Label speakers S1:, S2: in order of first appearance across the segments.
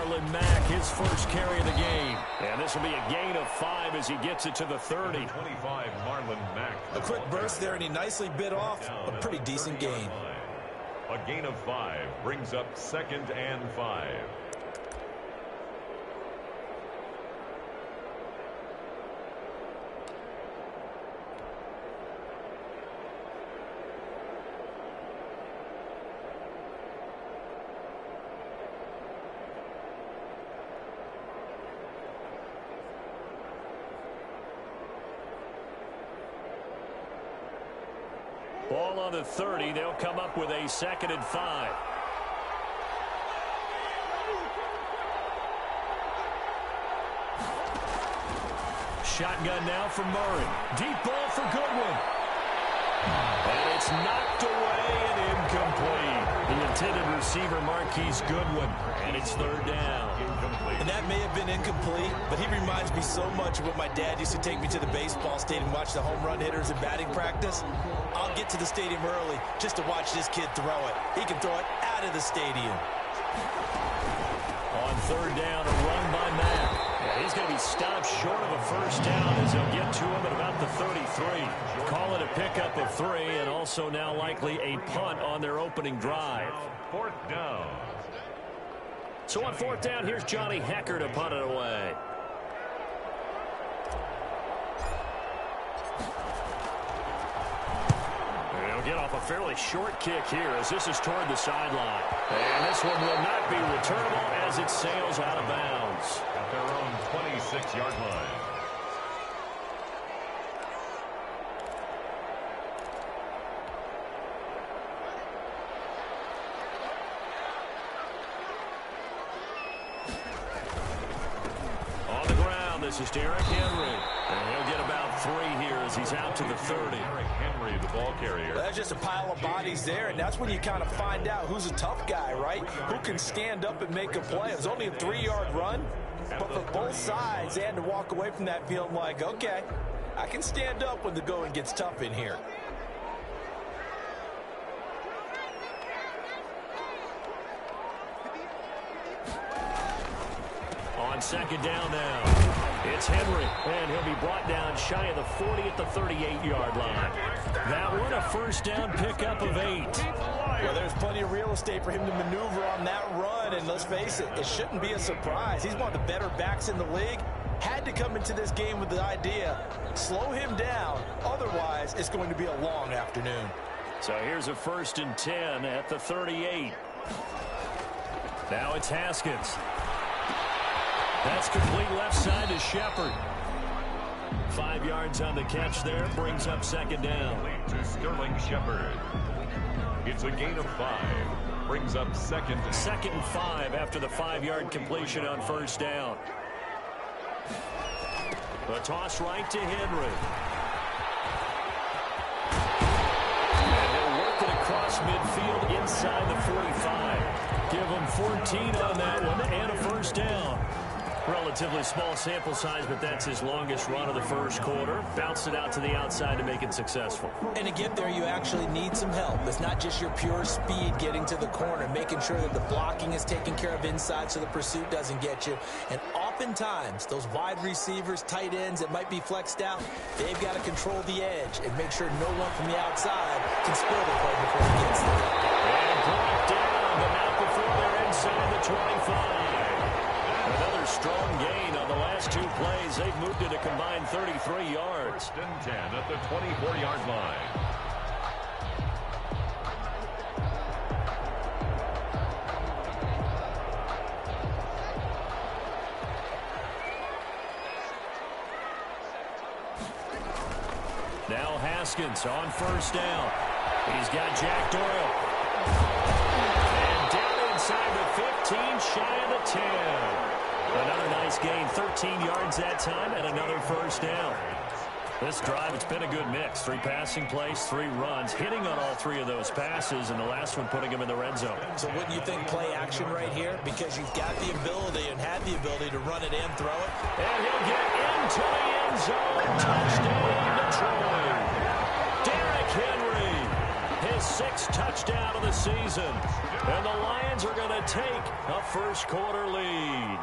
S1: Marlon Mack, his first carry of the game. And this will be a gain of 5 as he gets it to the 30.
S2: 25, Marlon Mack.
S3: A quick burst there, and he nicely bit off a pretty decent gain.
S2: A gain of 5 brings up 2nd and 5.
S1: Ball on the 30. They'll come up with a 2nd and 5. Shotgun now for Murray. Deep ball for Goodwin. And it's knocked away and incomplete. The intended receiver, Marquise Goodwin. And it's 3rd down.
S3: And that may have been incomplete, but he reminds me so much of when my dad used to take me to the baseball stadium and watch the home run hitters in batting practice. I'll get to the stadium early just to watch this kid throw it. He can throw it out of the stadium.
S1: On 3rd down, a run by Mack. Yeah, he's going to be stopped short of a 1st down as they'll get to him at about the 33. Call it a pickup of 3, and also now likely a punt on their opening drive.
S2: 4th down.
S1: So on 4th down, here's Johnny Hekker to punt it away. They'll get off a fairly short kick here as this is toward the sideline. And this one will not be returnable as it sails out of bounds.
S2: At their own 26-yard line.
S1: This is Derrick Henry. And he'll get about 3 here as he's out to the 30.
S2: Derrick Henry, the ball carrier.
S3: Well, that's just a pile of bodies there, and that's when you kind of find out who's a tough guy, right? Who can stand up and make a play. It was only a 3-yard run, but for both sides, they had to walk away from that feeling like, okay, I can stand up when the going gets tough in here.
S1: On 2nd down now. It's Henry, and he'll be brought down shy of the 40 at the 38-yard line. That one, a 1st down pickup of 8.
S3: Well, there's plenty of real estate for him to maneuver on that run, and let's face it, it shouldn't be a surprise. He's one of the better backs in the league. Had to come into this game with the idea, slow him down, otherwise it's going to be a long afternoon.
S1: So here's a 1st and 10 at the 38. Now it's Haskins. That's complete left side to Shepard. 5 yards on the catch there. Brings up 2nd down.
S2: To Sterling Shepard. It's a gain of 5. Brings up 2nd.
S1: 2nd and 5 after the 5-yard completion on 1st down. A toss right to Henry. And he'll work it across midfield inside the 45. Give him 14 on that one and a 1st down. Relatively small sample size, but that's his longest run of the 1st quarter. Bounced it out to the outside to make it successful.
S3: And to get there, you actually need some help. It's not just your pure speed getting to the corner, making sure that the blocking is taken care of inside so the pursuit doesn't get you. And oftentimes, those wide receivers, tight ends that might be flexed out, they've got to control the edge and make sure no one from the outside can spoil the play before he gets there.
S1: And brought down, but not before they're inside the 25. Another strong gain on the last 2 plays. They've moved it a combined 33 yards.
S2: 1st and 10 at the 24-yard line.
S1: Now Haskins on 1st down. He's got Jack Doyle. And down inside the 15, shy of the 10. Another nice gain, 13 yards that time, and another 1st down. This drive, it's been a good mix. 3 passing plays, 3 runs, hitting on all 3 of those passes, and the last one putting him in the red zone.
S3: So wouldn't you think play action right here? Because you've got the ability and had the ability to run it and throw it.
S1: And he'll get into the end zone. Touchdown, Detroit. Derrick Henry, his 6th touchdown of the season. And the Lions are going to take a first-quarter lead.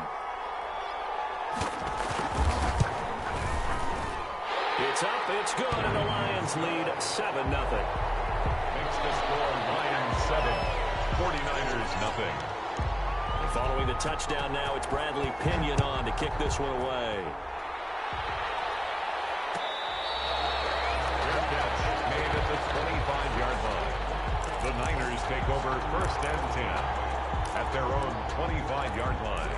S1: It's up, it's good, and the Lions lead 7-0.
S2: Makes the score Lions 7, 49ers nothing.
S1: And following the touchdown now, it's Bradley Pinion on to kick this one away.
S2: Made at the 25-yard line. The Niners take over 1st and 10 at their own 25-yard line.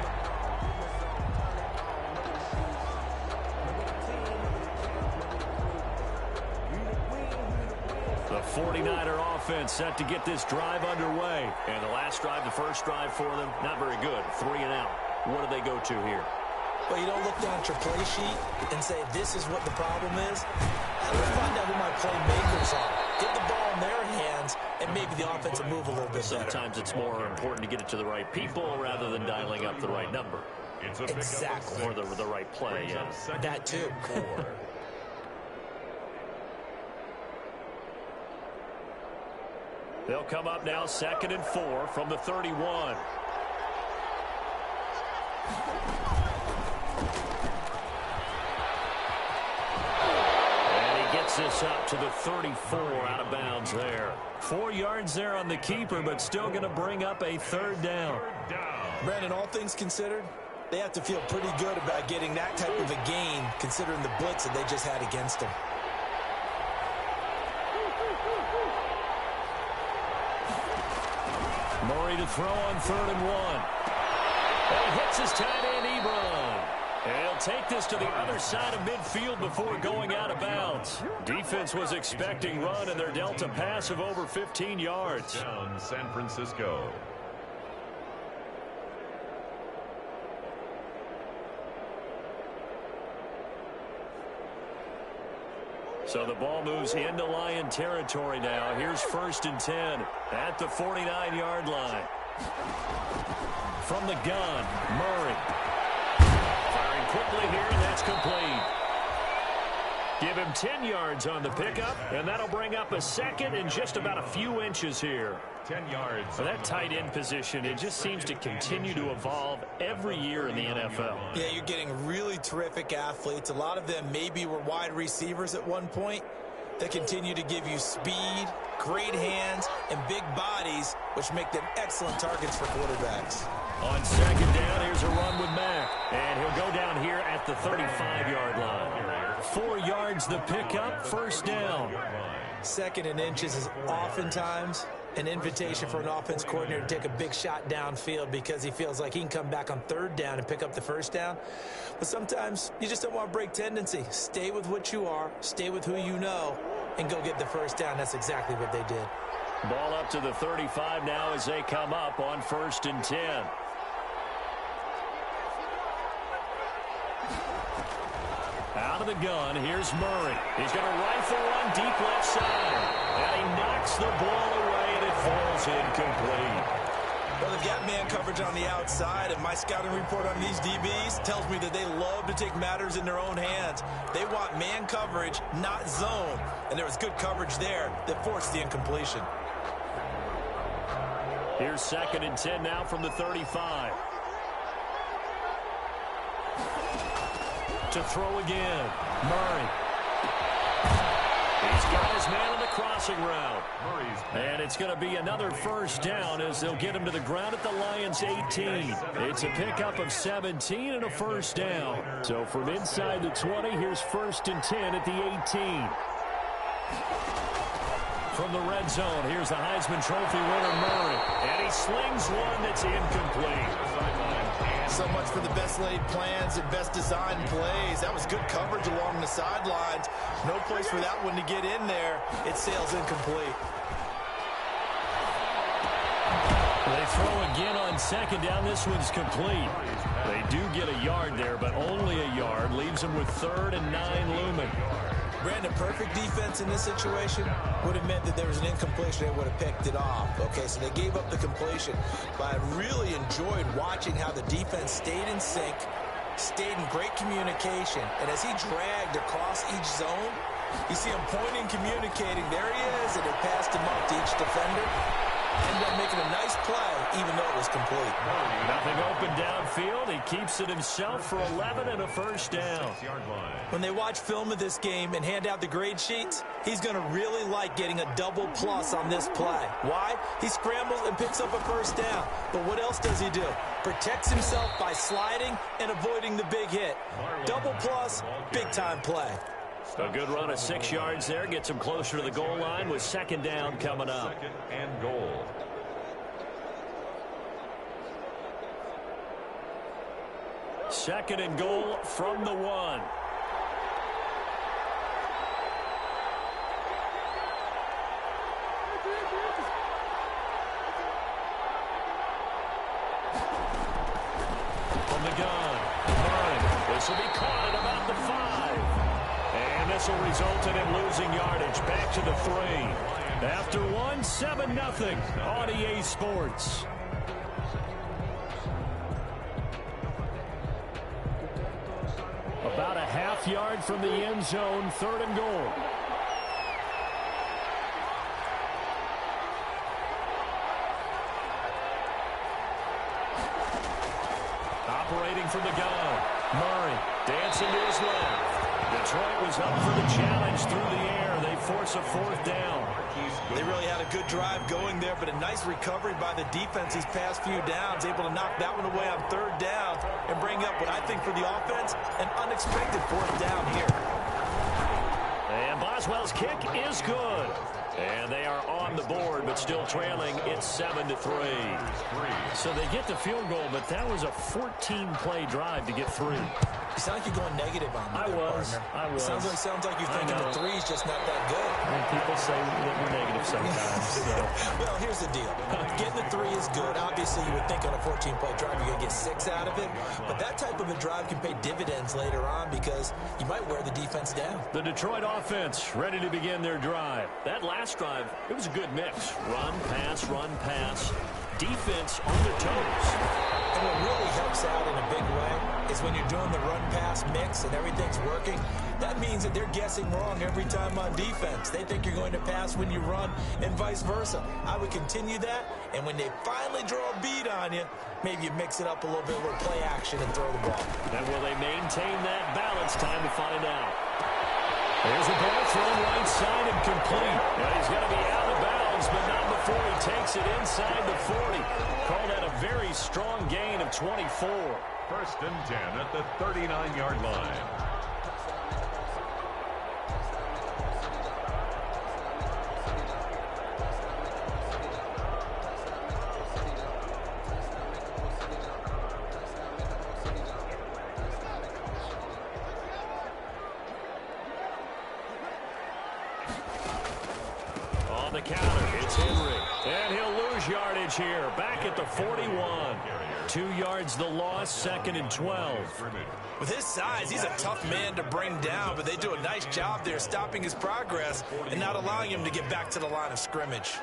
S1: The 49er offense set to get this drive underway. And the last drive, the first drive for them, not very good. 3 and out. What do they go to here?
S3: Well, you don't look down at your play sheet and say, this is what the problem is. Let's find out who my playmakers are. Get the ball in their hands, and maybe the offense will move a little bit better.
S1: Sometimes it's more important to get it to the right people rather than dialing up the right number.
S3: Exactly.
S1: Or the right play, yeah.
S3: That too.
S1: They'll come up now 2nd and 4 from the 31. And he gets this up to the 34, out of bounds there. 4 yards there on the keeper, but still going to bring up a 3rd down.
S3: Brandon, all things considered, they have to feel pretty good about getting that type of a gain considering the blitz that they just had against them.
S1: Murray to throw on 3rd and 1. And he hits his tight end, Ebron. And he'll take this to the other side of midfield before going out of bounds. Defense was expecting run, and they're dealt a pass of over 15 yards.
S2: Down San Francisco.
S1: So the ball moves into Lion territory now. Here's 1st and 10 at the 49-yard line. From the gun, Murray. Firing quickly here, and that's complete. Give him 10 yards on the pickup, and that'll bring up a 2nd and just about a few inches here.
S2: 10 yards.
S1: For that tight end position, it just seems to continue to evolve every year in the NFL.
S3: Yeah, you're getting really terrific athletes. A lot of them maybe were wide receivers at one point. They continue to give you speed, great hands, and big bodies, which make them excellent targets for quarterbacks.
S1: On 2nd down, here's a run with Mack. And he'll go down here at the 35-yard line. 4 yards the pickup, 1st down.
S3: 2nd and inches is oftentimes an invitation for an offense coordinator to take a big shot downfield because he feels like he can come back on 3rd down and pick up the 1st down. But sometimes you just don't want to break tendency. Stay with what you are, stay with who you know, and go get the 1st down. That's exactly what they did.
S1: Ball up to the 35 now as they come up on 1st and 10. Out of the gun, here's Murray. He's going to rifle one deep left side. And he knocks the ball away, and it falls incomplete.
S3: Well, they've got man coverage on the outside, and my scouting report on these DBs tells me that they love to take matters in their own hands. They want man coverage, not zone. And there was good coverage there that forced the incompletion.
S1: Here's 2nd and 10 now from the 35. To throw again, Murray. He's got his man on the crossing route. And it's going to be another 1st down as they'll get him to the ground at the Lions' 18. It's a pickup of 17 and a 1st down. So from inside the 20, here's 1st and 10 at the 18. From the red zone, here's the Heisman Trophy winner, Murray. And he slings one that's incomplete.
S3: So much for the best laid plans and best designed plays. That was good coverage along the sidelines. No place for that one to get in there. It sails incomplete.
S1: They throw again on 2nd down. This one's complete. They do get a yard there, but only a yard. Leaves them with 3rd and 9 looming.
S3: Brandon, perfect defense in this situation would have meant that there was an incompletion. They would have picked it off. Okay, so they gave up the completion. But I really enjoyed watching how the defense stayed in sync, stayed in great communication. And as he dragged across each zone, You see him pointing, communicating. There he is, and they passed him up to each defender. Ended up making a nice play, even though it was complete.
S1: Nothing open downfield. He keeps it himself for 11 and a first down.
S3: When they watch film of this game and hand out the grade sheets, he's going to really like getting a double plus on this play. Why? He scrambles and picks up a first down. But what else does he do? Protects himself by sliding and avoiding the big hit. Double plus, big-time play.
S1: A good run of 6 yards there. Gets him closer to the goal line with second down coming up.
S2: Second and goal.
S1: Second and goal from the 1. From the gun, Murray. This will be caught at about the 5. And this will result in him losing yardage. Back to the 3. After 1, 7-0 on EA Sports. About a half yard from the end zone, third and goal. Operating from the gun, Murray dancing to his left. Detroit was up for the challenge through the air. They force a fourth down.
S3: They really had a good drive going there, but a nice recovery by the defense these past few downs, able to knock that one away on third down and bring up what I think for the offense, an unexpected fourth down here.
S1: And Boswell's kick is good. And they are on the board, but still trailing. It's 7-3. So they get the field goal, but that was a 14-play drive to get 3.
S3: You sound like you're going negative on me.
S1: I was.
S3: Sounds like you're thinking the 3's just not that good.
S1: And people say that we're negative sometimes. So.
S3: Well, here's the deal. Getting the 3 is good. Obviously, you would think on a 14-play drive you're going to get 6 out of it. But that type of a drive can pay dividends later on because you might wear the defense down.
S1: The Detroit offense ready to begin their drive. That last drive, it was a good mix. Run, pass. Defense on their toes.
S3: And what really helps out in a big way is when you're doing the run-pass mix and everything's working, that means that they're guessing wrong every time on defense. They think you're going to pass when you run and vice versa. I would continue that, and when they finally draw a beat on you, maybe you mix it up a little bit, a little play action and throw the ball.
S1: And will they maintain that balance? Time to find out. There's a ball thrown right side and complete. Well, he's going to be out of bounds, but not before he takes it inside the 40. Call that a very strong gain of 24.
S2: First and 10 at the 39-yard line.
S1: On the counter, it's Henry. And he'll lose yardage here. Back at the 41. 2 yards the loss, second and 12.
S3: With his size, he's a tough man to bring down, but they do a nice job there stopping his progress and not allowing him to get back to the line of scrimmage.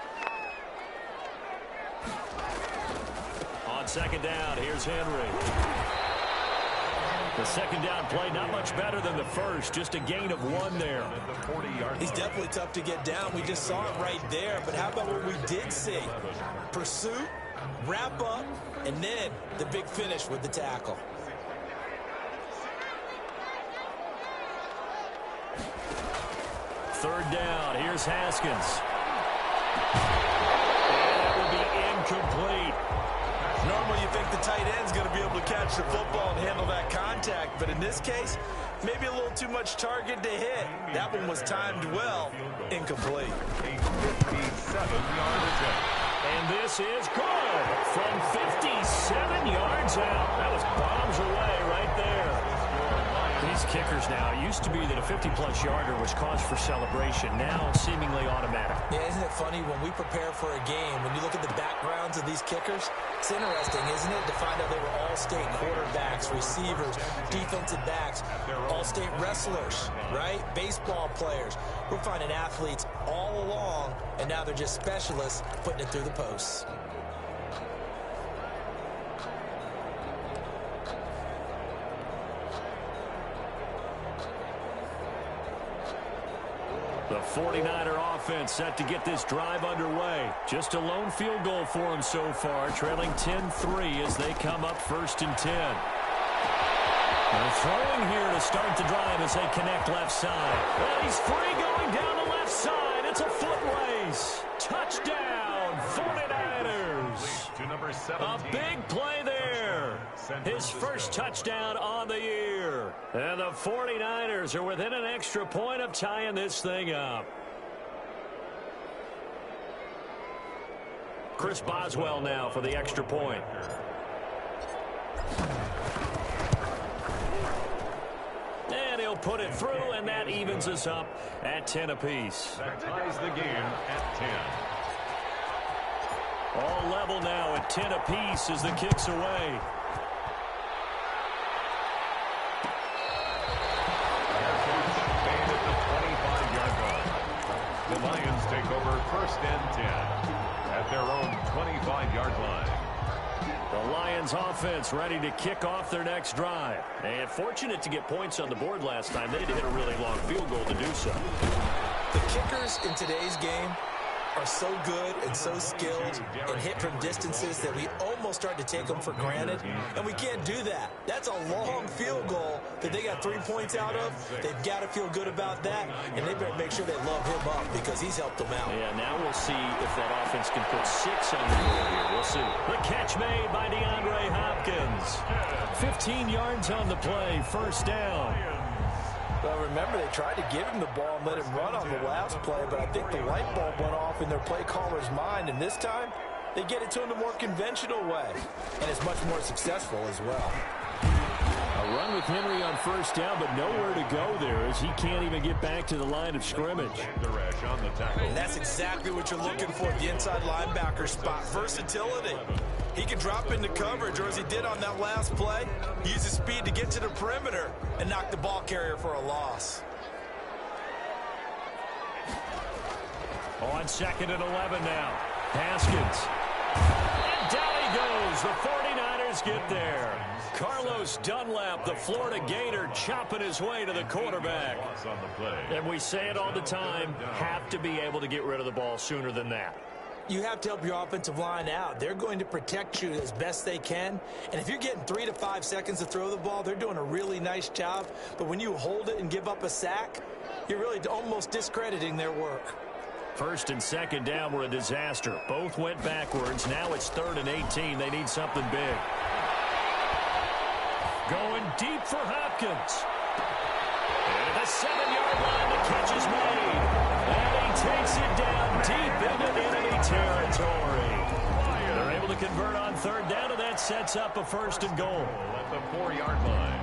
S1: On second down, here's Henry. The second down play, not much better than the first, just a gain of 1 there.
S3: He's definitely tough to get down. We just saw it right there, but how about what we did see? Pursuit, wrap up, and then the big finish with the tackle.
S1: Third down, here's Haskins. And that will be incomplete.
S3: Normally you think the tight end's going to be able to catch the football and handle that contact, but in this case, maybe a little too much target to hit. That one was timed well, incomplete.
S2: A 57-yard attempt.
S1: And this is good from 57 yards out. That was bombs away right there. These kickers now, it used to be that a 50-plus yarder was cause for celebration. Now seemingly automatic.
S3: Yeah, isn't it funny when we prepare for a game, when you look at the backgrounds of these kickers, it's interesting, isn't it, to find out they were all-state quarterbacks, receivers, defensive backs, all-state wrestlers, right? Baseball players. We're finding athletes all along, and now they're just specialists putting it through the posts.
S1: The 49er offense set to get this drive underway. Just a lone field goal for them so far, trailing 10-3 as they come up 1st and 10. They're throwing here to start the drive as they connect left side. Well, he's free going down the left side. It's a foot race. Touchdown, 49ers.
S2: To number 17.
S1: A big play there. His first touchdown on the year. And the 49ers are within an extra point of tying this thing up. Chris Boswell now for the extra point. And he'll put it through, and that evens us up at 10 apiece.
S2: That ties the game at 10.
S1: All level now at 10 apiece as the kick's away.
S2: Made at the 25-yard line. The Lions take over 1st and 10 at their own 25-yard line.
S1: The Lions offense ready to kick off their next drive. And fortunate to get points on the board last time. They had to hit a really long field goal to do so.
S3: The kickers in today's game are so good and so skilled and hit from distances that we almost start to take them for granted, and we can't do that. That's a long field goal that they got 3 points out of. They've got to feel good about that, and they better make sure they love him up because he's helped them out.
S1: Yeah, now we'll see if that offense can put 6 on the board here. We'll see. The catch made by DeAndre Hopkins. 15 yards on the play, 1st down.
S3: Well, remember, they tried to give him the ball and let him run on the last play, but I think the light bulb went off in their play caller's mind, and this time they get it to him the more conventional way, and it's much more successful as well.
S1: A run with Henry on 1st down, but nowhere to go there as he can't even get back to the line of scrimmage.
S2: On the tackle.
S3: And that's exactly what you're looking for at the inside linebacker spot, versatility. He can drop into coverage, or as he did on that last play, he uses speed to get to the perimeter and knock the ball carrier for a loss.
S1: On 2nd and 11 now. Haskins. And down he goes. The 49ers get there. Carlos Dunlap, the Florida Gator, chopping his way to the quarterback.
S2: On the play.
S1: And we say it all the time, have to be able to get rid of the ball sooner than that.
S3: You have to help your offensive line out. They're going to protect you as best they can. And if you're getting 3 to 5 seconds to throw the ball, they're doing a really nice job. But when you hold it and give up a sack, you're really almost discrediting their work.
S1: 1st and 2nd down were a disaster. Both went backwards. Now it's 3rd and 18. They need something big. Going deep for Hopkins. And at the 7-yard line, the catch is made. And he takes it down deep into enemy territory. They're able to convert on 3rd down, and that sets up a 1st and goal.
S2: At the 4-yard line.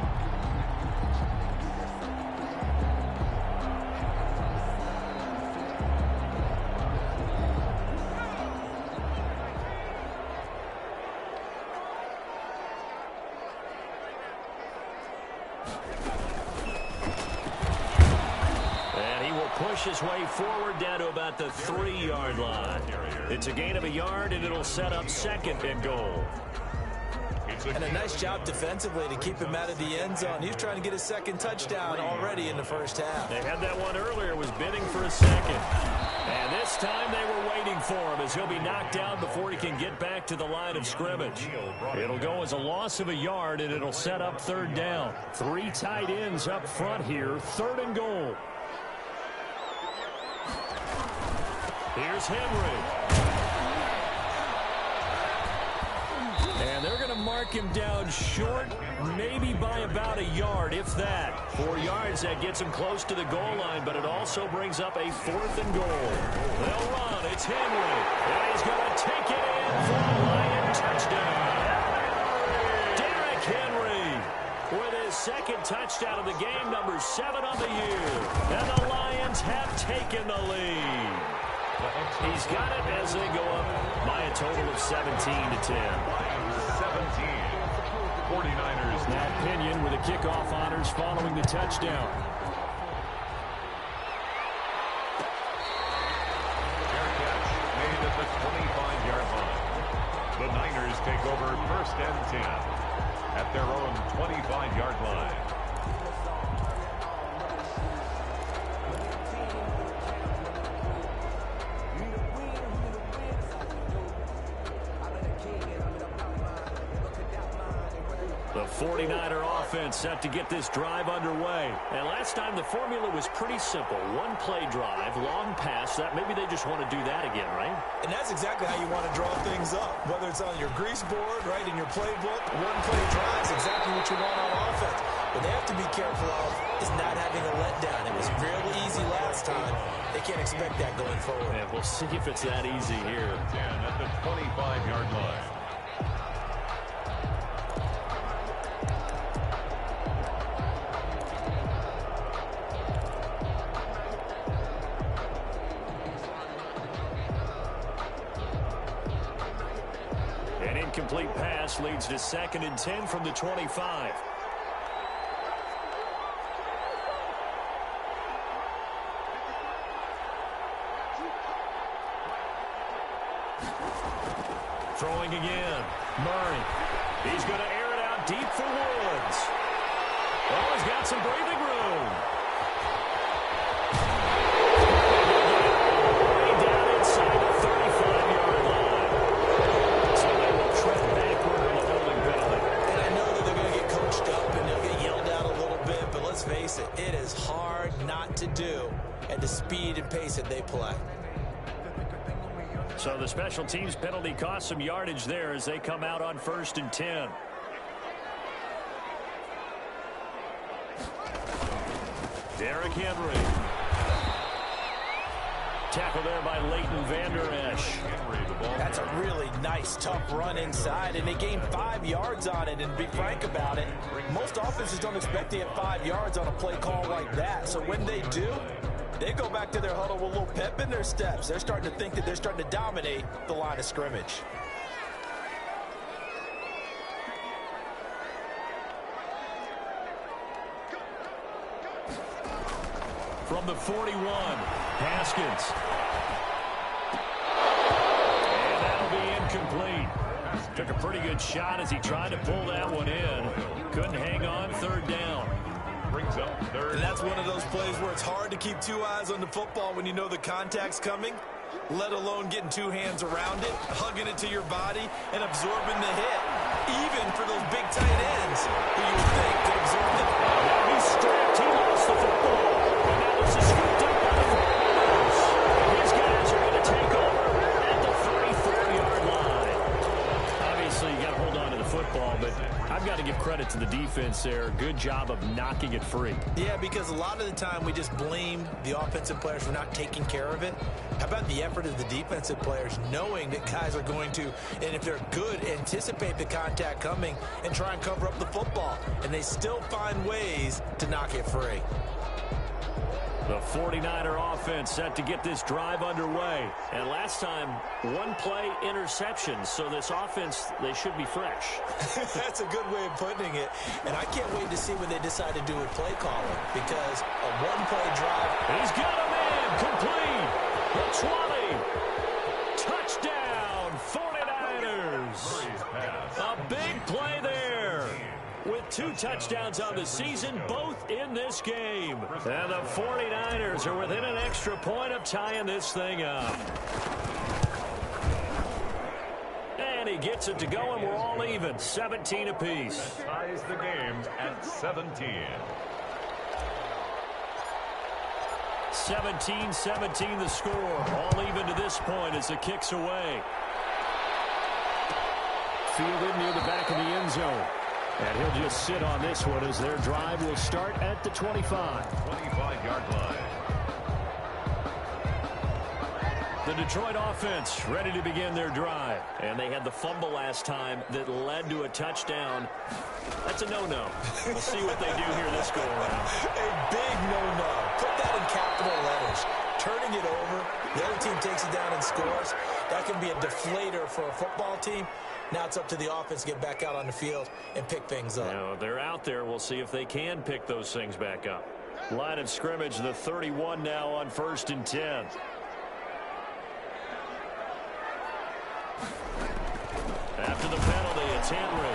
S1: Push his way forward down to about the 3-yard line. It's a gain of a yard, and it'll set up 2nd and goal.
S3: And a nice job defensively to keep him out of the end zone. He's trying to get his 2nd touchdown already in the 1st half.
S1: They had that one earlier, was bidding for a 2nd. And this time they were waiting for him as he'll be knocked down before he can get back to the line of scrimmage. It'll go as a loss of a yard, and it'll set up 3rd down. 3 tight ends up front here, 3rd and goal. Here's Henry. And they're going to mark him down short, maybe by about a yard, if that. 4 yards, that gets him close to the goal line, but it also brings up a 4th and goal. They'll run. It's Henry. And he's going to take it in for a Lion touchdown. Derrick Henry with his 2nd touchdown of the game, number 7 on the year. And the Lions have taken the lead. He's got it as they go up by a total of 17 to 10.
S2: 49ers.
S1: Matt Pinion with the kickoff honors following the touchdown.
S2: Fair catch made at the 25-yard line. The Niners take over 1st and 10 at their own 25-yard line.
S1: The 49er offense set to get this drive underway. And last time the formula was pretty simple. One play drive, long pass. That maybe they just want to do that again, right?
S3: And that's exactly how you want to draw things up. Whether it's on your grease board, right, in your playbook, one play drive is exactly what you want on offense. What they have to be careful of is not having a letdown. It was real easy last time. They can't expect that going forward.
S1: Yeah, we'll see if it's that easy here.
S2: 10 at the 25-yard line.
S1: An incomplete pass leads to 2nd and 10 from the 25. Throwing again. Murray. He's going to air it out deep for Woods. Oh, he's got some breathing room. Way down inside the 35-yard line. So they will tread backward in the holding penalty.
S3: And I know that they're going to get coached up and they'll get yelled at a little bit, but let's face it, it is hard not to do at the speed and pace that they play.
S1: So the special teams penalty cost some yardage there as they come out on 1st and 10. Derrick Henry. Tackle there by Leighton Vander Esch.
S3: That's a really nice, tough run inside, and they gained 5 yards on it. And to be frank about it, most offenses don't expect to get 5 yards on a play call like that. So when they do, they go back to their huddle with a little pep in their steps. They're starting to think that they're starting to dominate the line of scrimmage.
S1: From the 41, Haskins. And that'll be incomplete. Took a pretty good shot as he tried to pull that one in. Couldn't hang on, 3rd down.
S2: Brings up 3rd.
S3: And that's one of those plays where it's hard to keep 2 eyes on the football when you know the contact's coming, let alone getting 2 hands around it, hugging it to your body, and absorbing the hit. Even for those big tight ends who you would think could absorb the hit.
S1: Now he's strapped. He lost the football. And now this is scooped up by the Raiders. These guys are going to take over at the 34-yard line. Obviously, you got to hold on to the football, but I've got to give credit to the defense there. Good job of knocking it free.
S3: Yeah, because a lot of the time we just blame the offensive players for not taking care of it. How about the effort of the defensive players knowing that guys are going to, and if they're good, anticipate the contact coming and try and cover up the football. And they still find ways to knock it free.
S1: The 49er offense set to get this drive underway. And last time, 1 play interception. So this offense, they should be fresh.
S3: That's a good way of putting it. And I can't wait to see what they decide to do with play calling. Because a 1-play drive.
S1: He's got a man complete. The 20. Touchdown, 49ers. A big play there. With 2 touchdowns on the season, both in this game. And the 49ers are within an extra point of tying this thing up. And he gets it to go, and we're all even. 17 apiece.
S2: Ties the game at 17.
S1: 17-17 the score. All even to this point as the kick's away. Fielded near the back of the end zone. And he'll just sit on this one as their drive will start at the 25.
S2: 25-yard line.
S1: The Detroit offense ready to begin their drive. And they had the fumble last time that led to a touchdown. That's a no-no. We'll see what they do here this go-around.
S3: A big no-no. Put that in capital letters. Turning it over, the other team takes it down and scores. That can be a deflator for a football team. Now it's up to the offense to get back out on the field and pick things up.
S1: Now, they're out there. We'll see if they can pick those things back up. Line of scrimmage, the 31 now on 1st and 10. After the penalty, it's Henry.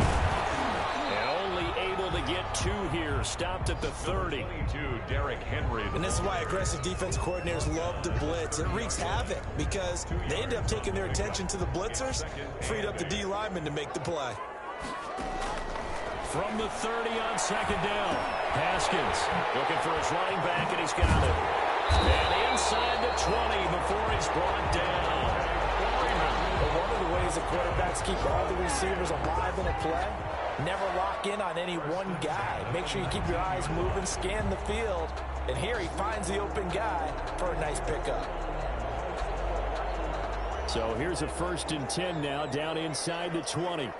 S1: And only able to get 2 here. Stopped at the 30.
S2: 22, Derrick Henry.
S3: And this is why aggressive defensive coordinators love to blitz. It wreaks havoc because they end up taking their attention to the blitzers, freed up the D lineman to make the play.
S1: From the 30 on second down. Haskins looking for his running back, and he's got it. And inside the 20 before he's brought down.
S3: But one of the ways the quarterbacks keep all the receivers alive in a play, never lock in on any one guy. Make sure you keep your eyes moving, scan the field. And here he finds the open guy for a nice pickup.
S1: So here's a 1st and 10 now, down inside the 20.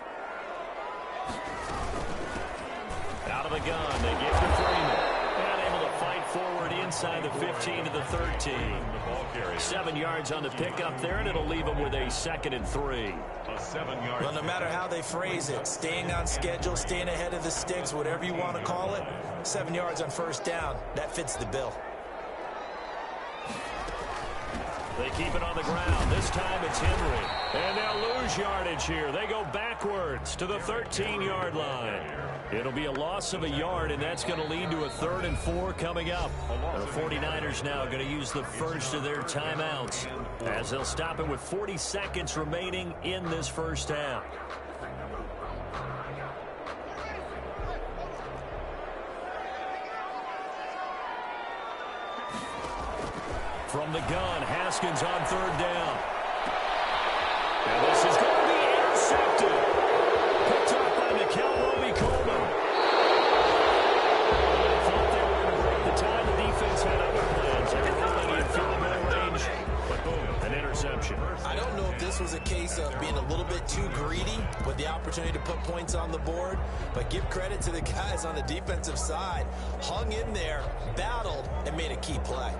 S1: Out of the gun, they give to Freeman. And able to fight forward inside the 15 to the 13. 7 yards on the pickup there, and it'll leave them with a 2nd and 3.
S3: Well, no matter how they phrase it, staying on schedule, staying ahead of the sticks, whatever you want to call it, 7 yards on 1st down, that fits the bill.
S1: They keep it on the ground. This time it's Henry. And they'll lose yardage here. They go backwards to the 13-yard line. It'll be a loss of a yard, and that's going to lead to a 3rd and 4 coming up. The 49ers now going to use the first of their timeouts as they'll stop it with 40 seconds remaining in this first half. From the gun, Haskins on 3rd down. And this is going to be intercepted. Picked up by Mikel Roby-Coleman. I thought they were going to break the tie. The defense had other plans. They were rolling in field goal range. But boom, an interception.
S3: I don't know if this was a case of being a little bit too greedy with the opportunity to put points on the board, but give credit to the guys on the defensive side. Hung in there, battled, and made a key play.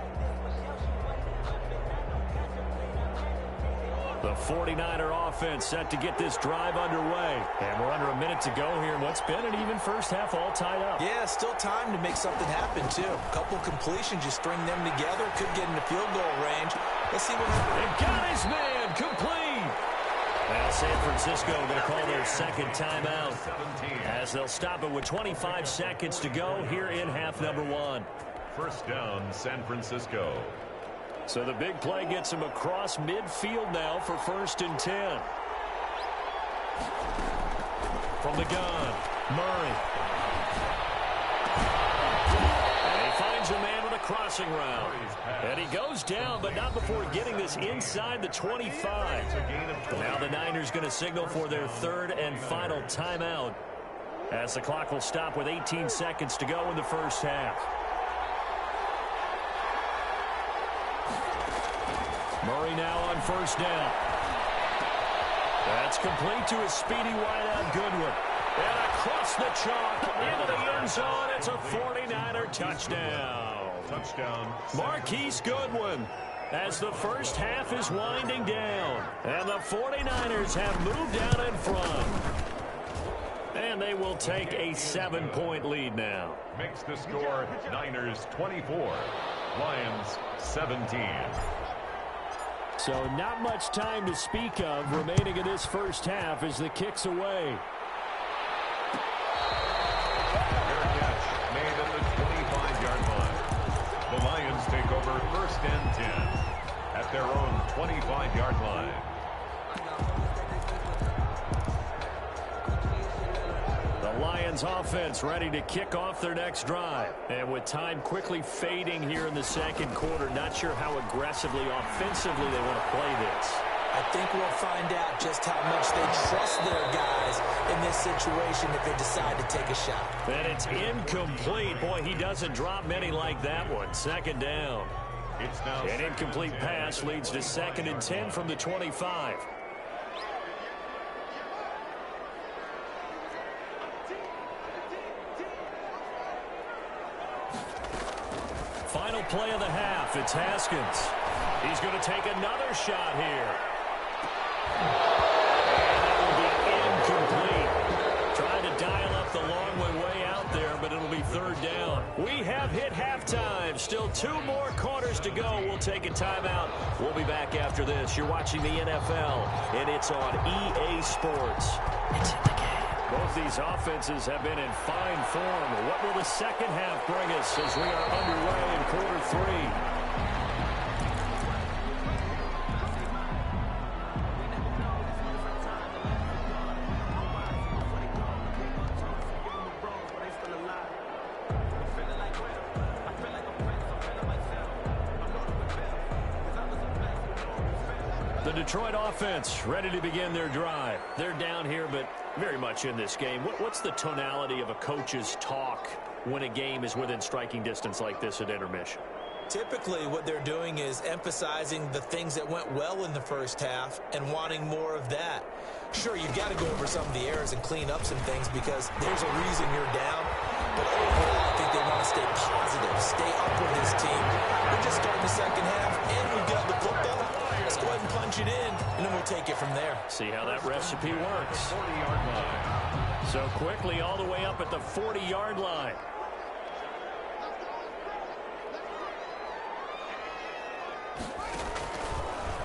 S1: The 49er offense set to get this drive underway. And we're under a minute to go here in what's been an even first half, all tied up.
S3: Yeah, still time to make something happen, too. A couple completions, you string them together, could get into field goal range. Let's see what happens.
S1: They got his man complete. Now San Francisco going to call their 2nd timeout as they'll stop it with 25 seconds to go here in half number 1.
S2: 1st down, San Francisco.
S1: So the big play gets him across midfield now for 1st and 10. From the gun, Murray. And he finds a man with a crossing route. And he goes down, but not before getting this inside the 25. Now the Niners going to signal for their 3rd and final timeout as the clock will stop with 18 seconds to go in the first half. Murray now on 1st down. That's complete to his speedy wideout Goodwin. And across the chalk into the end zone. It's a 49er touchdown.
S2: Touchdown.
S1: Marquise Goodwin as the first half is winding down. And the 49ers have moved out in front. And they will take a 7-point lead now.
S2: Makes the score Niners 24, Lions 17.
S1: So not much time to speak of remaining in this first half as the kick's away.
S2: Fair catch made at the 25-yard line. The Lions take over 1st and 10 at their own 25-yard line.
S1: The Lions offense ready to kick off their next drive. And with time quickly fading here in the 2nd quarter, not sure how aggressively, offensively they want to play this.
S3: I think we'll find out just how much they trust their guys in this situation if they decide to take a shot.
S1: And it's incomplete. Boy, he doesn't drop many like that one. 2nd down.
S2: It's now
S1: an incomplete pass leads to 2nd and 10 from the 25. Final play of the half. It's Haskins. He's going to take another shot here. And that will be incomplete. Trying to dial up the long way out there, but it'll be 3rd down. We have hit halftime. Still 2 more quarters to go. We'll take a timeout. We'll be back after this. You're watching the NFL, and it's on EA Sports. It's in the game. Both these offenses have been in fine form. What will the second half bring us as we are underway in quarter 3? The Detroit offense ready to begin their drive. They're down here, but very much in this game. What's the tonality of a coach's talk when a game is within striking distance like this at intermission?
S3: Typically, what they're doing is emphasizing the things that went well in the first half and wanting more of that. Sure, you've got to go over some of the errors and clean up some things because there's a reason you're down. But overall, I think they want to stay positive, stay up with this team. We're just starting the second half, and we've got the football. Let's go ahead and punch it in, and then we'll take it from there.
S1: See how that recipe works.
S2: 40-yard line.
S1: So quickly all the way up at the 40-yard line.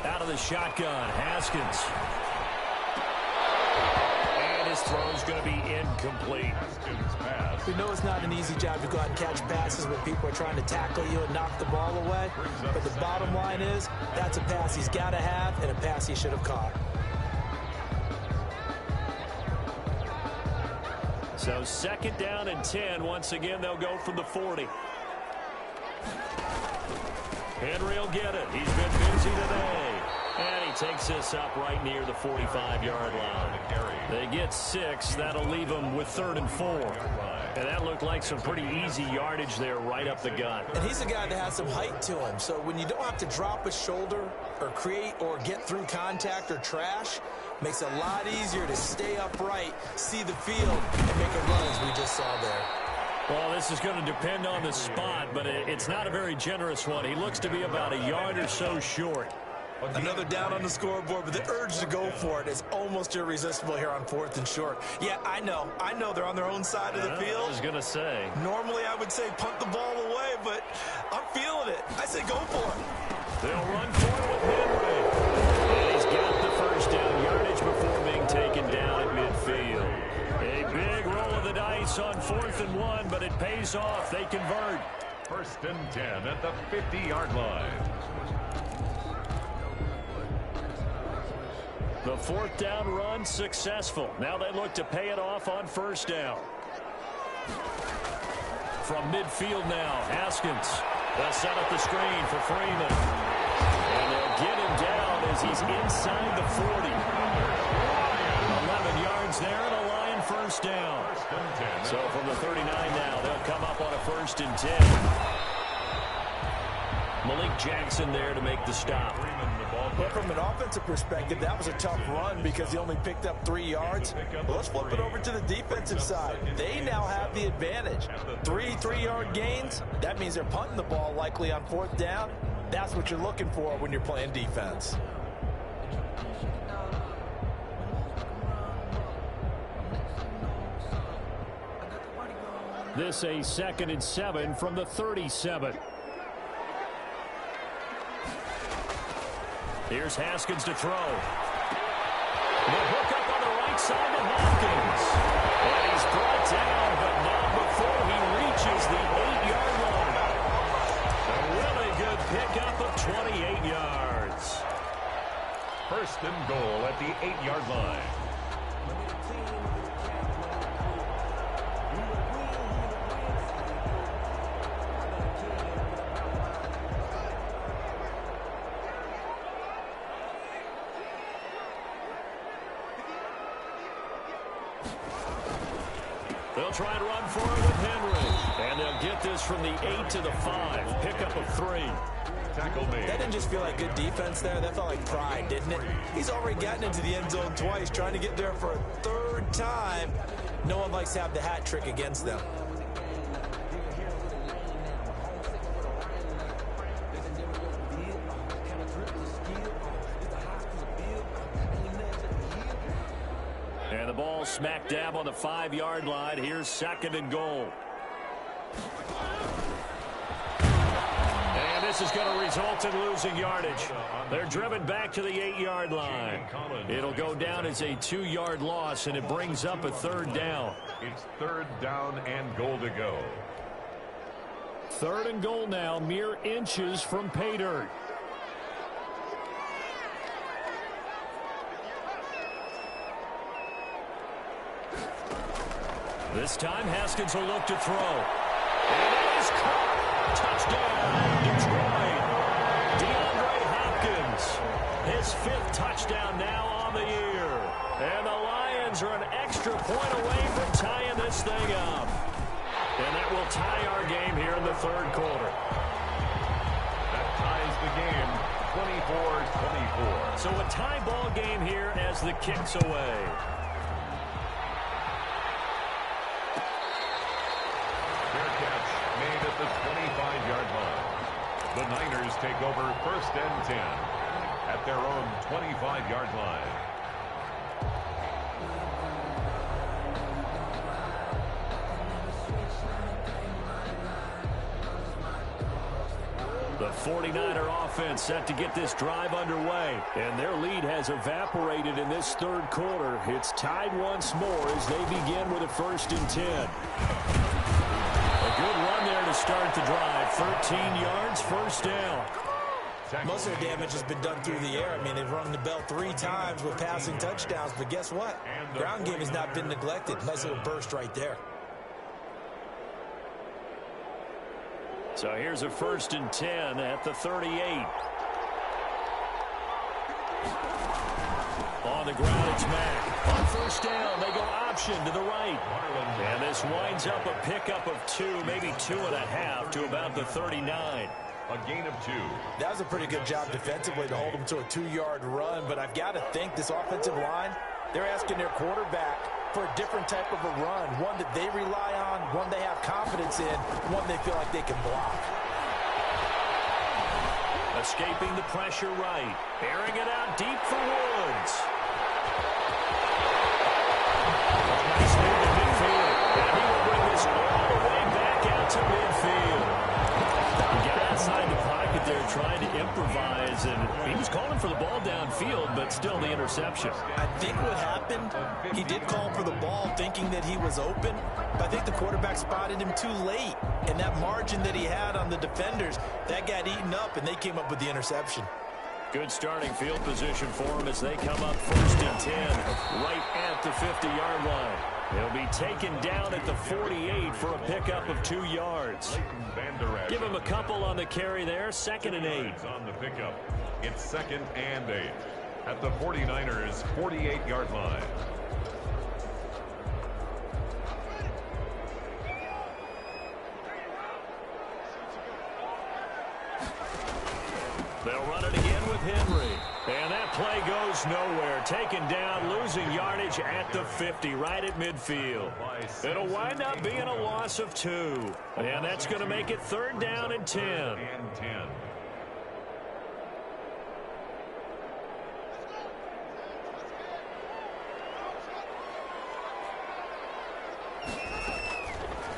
S1: Out of the shotgun, Haskins. And his throw's going to be incomplete.
S2: Haskins pass.
S3: We know it's not an easy job to go out and catch passes when people are trying to tackle you and knock the ball away. But the bottom line is, that's a pass he's got to have and a pass he should have caught.
S1: So second down and 10. Once again, they'll go from the 40. Henry will get it. He's been busy today. And he takes this up right near the 45-yard line. They get 6. That'll leave them with 3rd and 4. And that looked like some pretty easy yardage there right up the gut.
S3: And he's a guy that has some height to him. So when you don't have to drop a shoulder or create or get through contact or trash, makes it a lot easier to stay upright, see the field, and make a run as we just saw there.
S1: Well, this is going to depend on the spot, but it's not a very generous one. He looks to be about a yard or so short.
S3: Another down on the scoreboard, but the urge to go for it is almost irresistible here on 4th and short. Yeah, I know they're on their own side of the field.
S1: I was going to say.
S3: Normally I would say punt the ball away, but I'm feeling it. I say go for it.
S1: They'll run for it with Henry. And he's got the first down yardage before being taken down at midfield. A big roll of the dice on 4th and 1, but it pays off. They convert.
S2: 1st and 10 at the 50-yard line.
S1: The 4th down run successful. Now they look to pay it off on 1st down. From midfield now, Haskins. They'll set up the screen for Freeman. And they'll get him down as he's inside the 40. 11 yards there and a Lion 1st down. So from the 39 now, they'll come up on a 1st and 10. Malik Jackson there to make the stop.
S3: But from an offensive perspective, that was a tough run because he only picked up 3 yards. Well, let's flip it over to the defensive side. They now have the advantage. 3 3-yard gains. That means they're punting the ball likely on 4th down. That's what you're looking for when you're playing defense.
S1: This a 2nd and 7 from the 37. Here's Haskins to throw. The hook up on the right side to Hopkins. And he's brought down, but not before he reaches the 8-yard line. A really good pickup of 28 yards.
S2: 1st and goal at the 8-yard line.
S1: They'll try and run for it with Henry. And they'll get this from the 8 to the 5. Pickup of 3.
S2: Tackle made.
S3: That didn't just feel like good defense there. That felt like pride, didn't it? He's already gotten into the end zone twice, trying to get there for a 3rd time. No one likes to have the hat trick against them.
S1: And the ball smack dab on the 5-yard line. Here's 2nd and goal. And this is going to result in losing yardage. They're driven back to the 8-yard line. It'll go down as a 2-yard loss, and it brings up a 3rd down.
S2: It's 3rd down and goal to go.
S1: 3rd and goal now, mere inches from pay dirt. This time, Haskins will look to throw. And it is caught. Touchdown, Detroit. DeAndre Hopkins. His 5th third quarter.
S2: That ties the game, 24-24.
S1: So a tie ball game here as the kick's away.
S2: Fair catch made at the 25-yard line. The Niners take over first and 10 at their own 25-yard line.
S1: The 49er offense set to get this drive underway, and their lead has evaporated in this third quarter. It's tied once more as they begin with a first and 10. A good run there to start the drive. 13 yards, first down.
S3: Most of the damage has been done through the air. I mean, they've rung the bell 3 times with passing touchdowns, but guess what? Ground game has not been neglected. Nice little burst right there.
S1: So here's a first and 10 at the 38. On the ground, it's Mack. On first down, they go option to the right. And this winds up a pickup of 2, maybe 2.5 to about the 39.
S2: A gain of 2.
S3: That was a pretty good job defensively to hold them to a 2-yard run, but I've got to think this offensive line, they're asking their quarterback for a different type of a run, one that they rely on, one they have confidence in, one they feel like they can block.
S1: Escaping the pressure right. Airing it out deep for Woods. Nice move to midfield. And he will bring this all the way back out to midfield. He got outside the pocket there trying to improvise, and he was calling for the ball downfield, but still the interception.
S3: I think what happened, he did call for the ball thinking that he was open, but I think the quarterback spotted him too late. And that margin that he had on the defenders, that got eaten up, and they came up with the interception.
S1: Good starting field position for them as they come up first and 10 right at the 50-yard line. They'll be taken down at the 48 for a pickup of 2 yards. Give him a couple on the carry there, second and 8.
S2: On the pickup, it's second and 8 at the 49ers' 48-yard line.
S1: They'll run it again with Henry. And that play goes nowhere. Taken down, losing yardage at the 50, right at midfield. It'll wind up being a loss of 2. And that's going to make it third down and 10.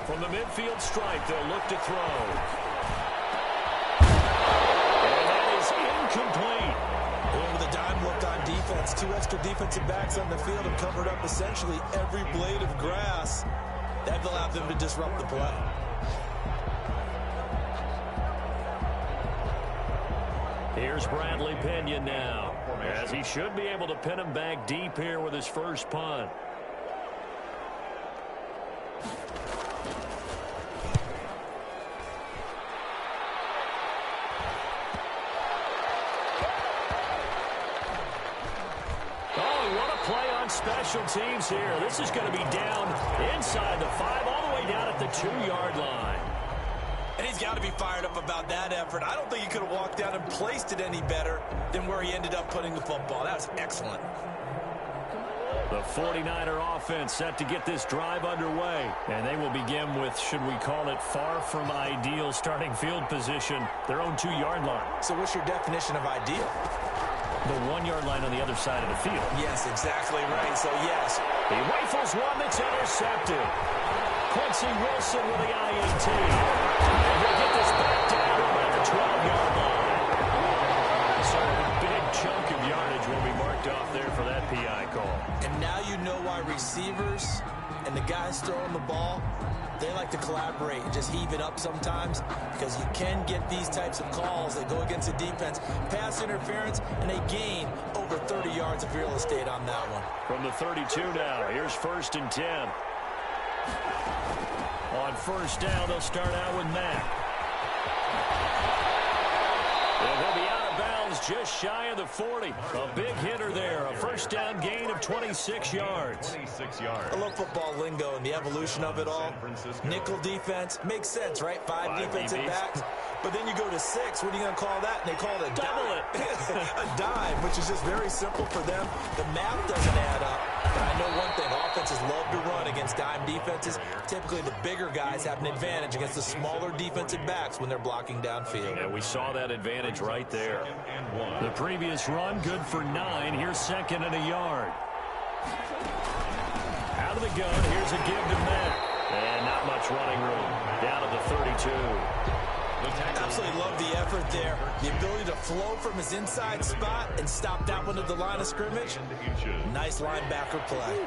S1: From the midfield stripe, they'll look to throw. Incomplete.
S3: With a dime look on defense, 2 extra defensive backs on the field have covered up essentially every blade of grass. That allowed them to disrupt the play.
S1: Here's Bradley Pinion now, as he should be able to pin him back deep here with his first punt. Special teams here. This is going to be down inside the 5, all the way down at the 2-yard line.
S3: And he's got to be fired up about that effort. I don't think he could have walked down and placed it any better than where he ended up putting the football. That was excellent.
S1: The 49er offense set to get this drive underway. And they will begin with, should we call it, far from ideal starting field position, their own 2-yard line.
S3: So what's your definition of ideal?
S1: The 1-yard line on the other side of the field.
S3: Yes, exactly right. So, yes.
S1: He rifles one that's intercepted. Quincy Wilson with the INT. And he'll get this back down around the 12-yard line. So a big chunk of yardage will be marked off there for that PI call.
S3: And now you know why receivers and the guys throwing the ball, they like to collaborate and just heave it up sometimes, because you can get these types of calls that go against the defense. Pass interference, and they gain over 30 yards of real estate on that one.
S1: From the 32 now, here's first and 10. On first down, they'll start out with Mack. And he'll be out of bounds just shy of the 40. A big hitter there. A first down gain of 26 yards.
S2: 26 yards.
S3: I love football lingo and the evolution of it all. Nickel defense makes sense, right? Five defensive backs. But then you go to 6. What are you going to call that? And they call it a
S1: Double
S3: dime. A dime, which is just very simple for them. The math doesn't add up. But I know one thing. Offenses love to run against dime defenses. Typically, the bigger guys have an advantage against the smaller defensive backs when they're blocking downfield.
S1: And we saw that advantage right there. The previous run, good for 9. Here's 2nd and a yard. Out of the gun, here's a give to Mack. And not much running room. Down to the 32.
S3: Absolutely love the effort there. The ability to flow from his inside spot and stop that one at the line of scrimmage. Nice linebacker play.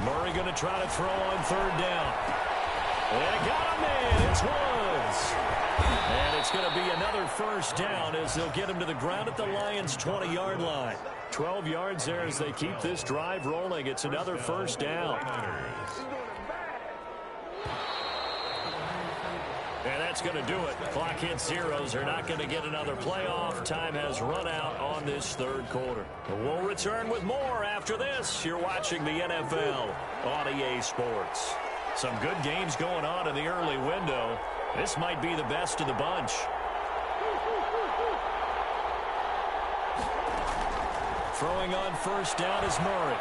S1: Murray going to try to throw on 3rd down. And got him in. It's Woods. And it's going to be another first down as they'll get him to the ground at the Lions' 20-yard line. 12 yards there as they keep this drive rolling. It's another first down. And that's going to do it. Clock hits zeros. They're not going to get another playoff. Time has run out on this 3rd quarter. We'll return with more after this. You're watching the NFL on EA Sports. Some good games going on in the early window. This might be the best of the bunch. Throwing on first down is Murray.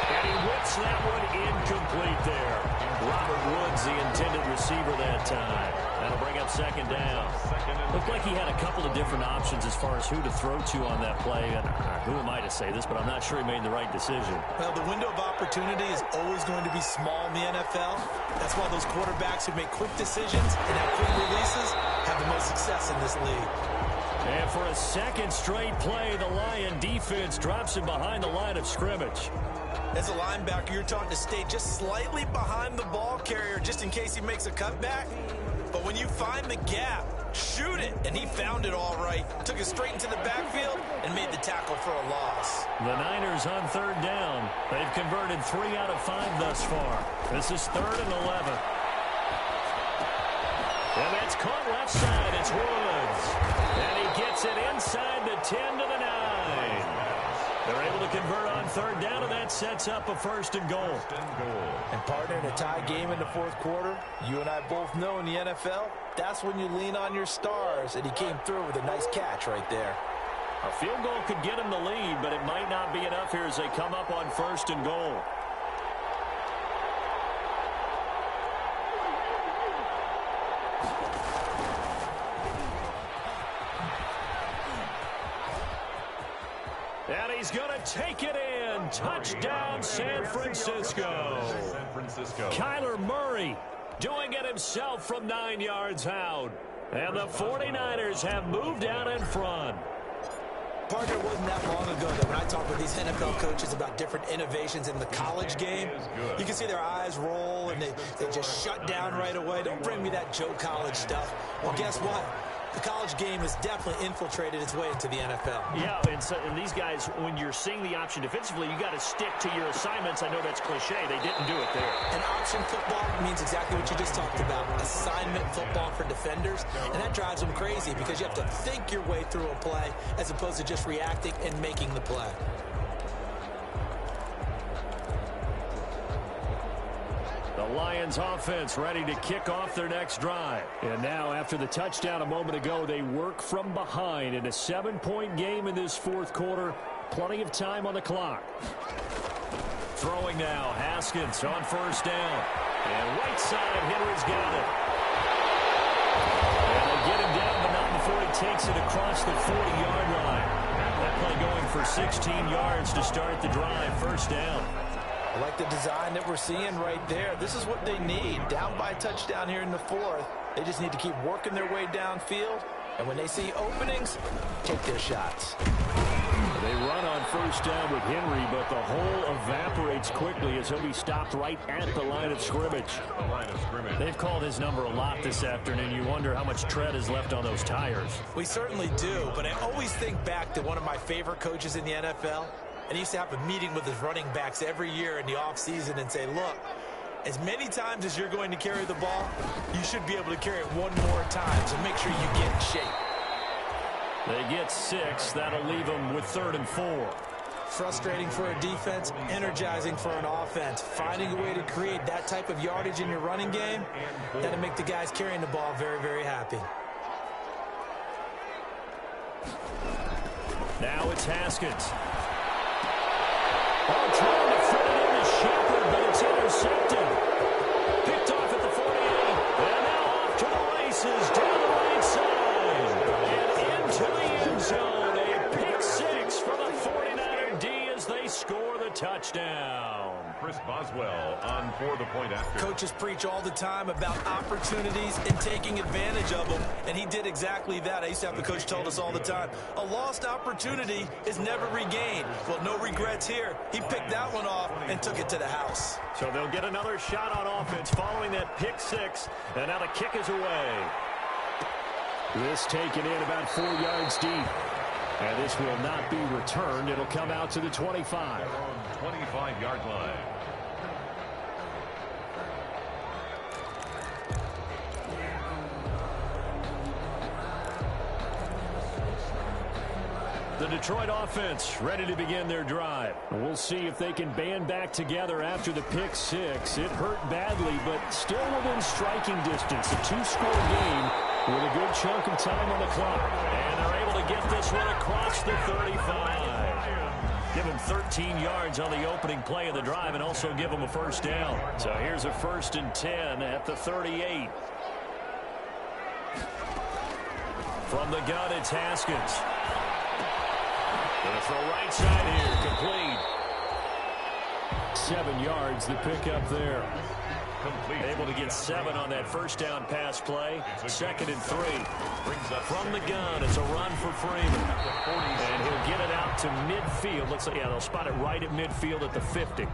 S1: And he whips that one incomplete there. Robert Woods, the intended receiver that time. That'll bring up 2nd down. Looked like he had a couple of different options as far as who to throw to on that play. And who am I to say this, but I'm not sure he made the right decision.
S3: Well, the window of opportunity is always going to be small in the NFL. That's why those quarterbacks who make quick decisions and have quick releases have the most success in this league.
S1: And for a 2nd straight play, the Lion defense drops him behind the line of scrimmage.
S3: As a linebacker, you're taught to stay just slightly behind the ball carrier just in case he makes a cutback. But when you find the gap, shoot it. And he found it all right. Took it straight into the backfield and made the tackle for a loss.
S1: The Niners on 3rd down. They've converted 3 out of 5 thus far. This is 3rd and 11. And that's caught left side. It's Woods. And he gets it inside the 10 to the 9. They're able to convert on 3rd down, and that sets up a 1st and goal.
S3: And partner, in a tie game in the 4th quarter, you and I both know in the NFL, that's when you lean on your stars, and he came through with a nice catch right there.
S1: A field goal could get him the lead, but it might not be enough here as they come up on 1st and goal. And he's going to take it in. Touchdown, San Francisco. Kyler Murray doing it himself from 9 yards out. And the 49ers have moved out in front.
S3: Partner, it wasn't that long ago that when I talk with these NFL coaches about different innovations in the college game, you can see their eyes roll and they just shut down right away. Don't bring me that Joe College stuff. Well, guess what? The college game has definitely infiltrated its way into the NFL.
S1: Yeah, and these guys, when you're seeing the option defensively, you got to stick to your assignments. I know that's cliche. They didn't do it there.
S3: And option football means exactly what you just talked about. Assignment football for defenders. And that drives them crazy because you have to think your way through a play as opposed to just reacting and making the play.
S1: The Lions offense ready to kick off their next drive. And now after the touchdown a moment ago, they work from behind in a 7-point game in this 4th quarter. Plenty of time on the clock. Throwing now, Haskins on 1st down. And right side, Henry's got it. And they get him down, but not before he takes it across the 40-yard line. That play going for 16 yards to start the drive. 1st down.
S3: I like the design that we're seeing right there. This is what they need. Down by a touchdown here in the 4th. They just need to keep working their way downfield. And when they see openings, take their shots.
S1: They run on first down with Henry, but the hole evaporates quickly as he'll be stopped right at the line of scrimmage. They've called his number a lot this afternoon. You wonder how much tread is left on those tires.
S3: We certainly do, but I always think back to one of my favorite coaches in the NFL. And he used to have a meeting with his running backs every year in the offseason and say, look, as many times as you're going to carry the ball, you should be able to carry it one more time, so make sure you get in shape.
S1: They get 6. That'll leave them with 3rd and 4.
S3: Frustrating for a defense, energizing for an offense. Finding a way to create that type of yardage in your running game, that'll make the guys carrying the ball very, very happy.
S1: Now it's Haskins. Trying to fit it into Shepard, but it's intercepted. Picked off at the 48. And now off to the races down the right side. And into the end zone. A pick 6 for the 49er D as they score the touchdown.
S2: Chris Boswell on for the point after.
S3: Coaches preach all the time about opportunities and taking advantage of them, and he did exactly that. I used to have the coach told us all the time, a lost opportunity is never regained. Well, no regrets here. He picked that one off and took it to the house.
S1: So they'll get another shot on offense following that pick 6, and now the kick is away. This taken in about 4 yards deep. And this will not be returned. It'll come out to the 25.
S2: 25-yard line.
S1: The Detroit offense ready to begin their drive. We'll see if they can band back together after the pick 6. It hurt badly, but still within striking distance. A 2-score game with a good chunk of time on the clock. And they're able to get this one across the 35. Give them 13 yards on the opening play of the drive and also give them a first down. So here's a 1st and 10 at the 38. From the gun, it's Haskins. Gonna throw right side here, complete. 7 yards, the pickup there.
S2: Complete.
S1: Able to get 7 on that first down pass play. 2nd and 3. From the gun, it's a run for Freeman. And he'll get it out to midfield. Looks like, yeah, they'll spot it right at midfield at the 50.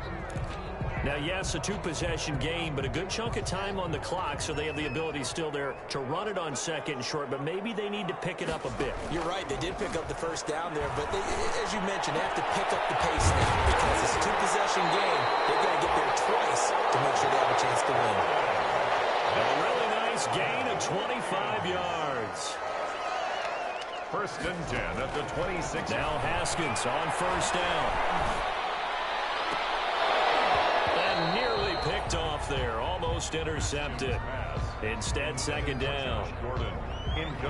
S1: Now, yes, a 2-possession game, but a good chunk of time on the clock, so they have the ability still there to run it on 2nd and short, but maybe they need to pick it up a bit.
S3: You're right, they did pick up the first down there, but they, as you mentioned, they have to pick up the pace now because it's a 2-possession game. They've got to get there twice to make sure they have a chance to win.
S1: A really nice gain of 25 yards.
S2: 1st and 10 at the 26.
S1: Now Haskins on first down. Nearly picked off there, almost intercepted. Instead, 2nd down.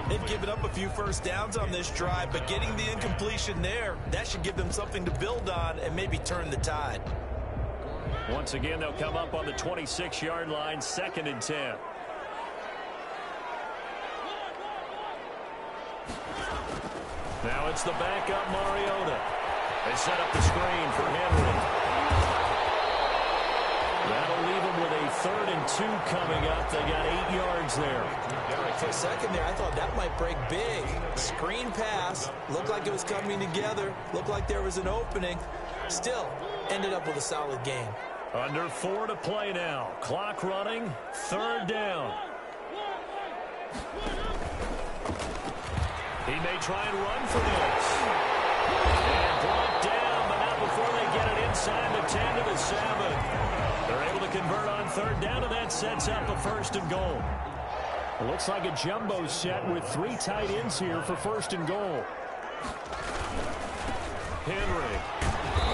S3: They've given up a few first downs on this drive, but getting the incompletion there, that should give them something to build on and maybe turn the tide.
S1: Once again, they'll come up on the 26-yard line, 2nd and 10. Now it's the backup Mariota. They set up the screen for Henry. That'll leave them with a 3rd and 2 coming up. They got 8 yards there.
S3: For a second there, I thought that might break big. Screen pass. Looked like it was coming together. Looked like there was an opening. Still, ended up with a solid game.
S1: Under 4 to play now. Clock running. 3rd down. He may try and run for this. And brought down, but not before they get it inside the 10 to the 7. They're able to convert on 3rd down, and that sets up a 1st and goal. It looks like a jumbo set with 3 tight ends here for 1st and goal. Henry.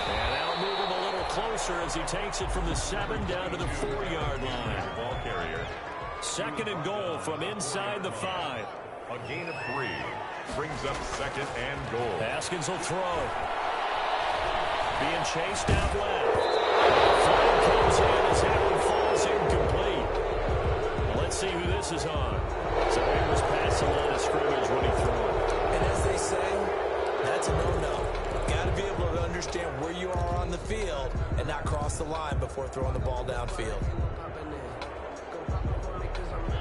S1: And that'll move him a little closer as he takes it from the 7 down to the 4-yard line.
S2: Ball carrier.
S1: 2nd and goal from inside the 5.
S2: A gain of 3. Brings up 2nd and goal.
S1: Haskins will throw. Being chased out left. Flag comes in as that one falls incomplete. Let's see who this is on. So he was past the line of scrimmage when he threw it.
S3: And as they say, that's a no-no. Got to be able to understand where you are on the field and not cross the line before throwing the ball downfield.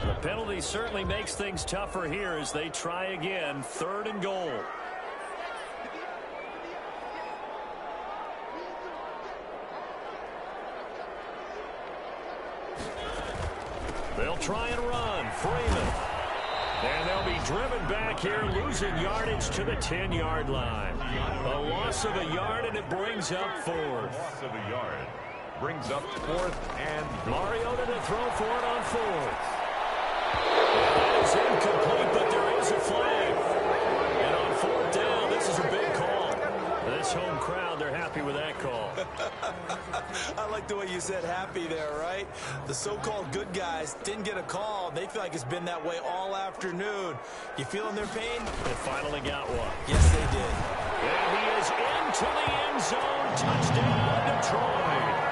S1: The penalty certainly makes things tougher here as they try again. 3rd and goal. They'll try and run. Freeman. And they'll be driven back here, losing yardage to the 10-yard line. A loss of a yard, and it brings up fourth.
S2: Loss of a yard brings up fourth and
S1: Mariota to throw for it on fourth. That is incomplete, but there is a flag. And on fourth down, this is a big call. This home crowd, they're happy with that call.
S3: I like the way you said happy there, right? The so-called good guys didn't get a call. They feel like it's been that way all afternoon. You feeling their pain?
S1: They finally got one.
S3: Yes, they did.
S1: And he is into the end zone. Touchdown, Detroit.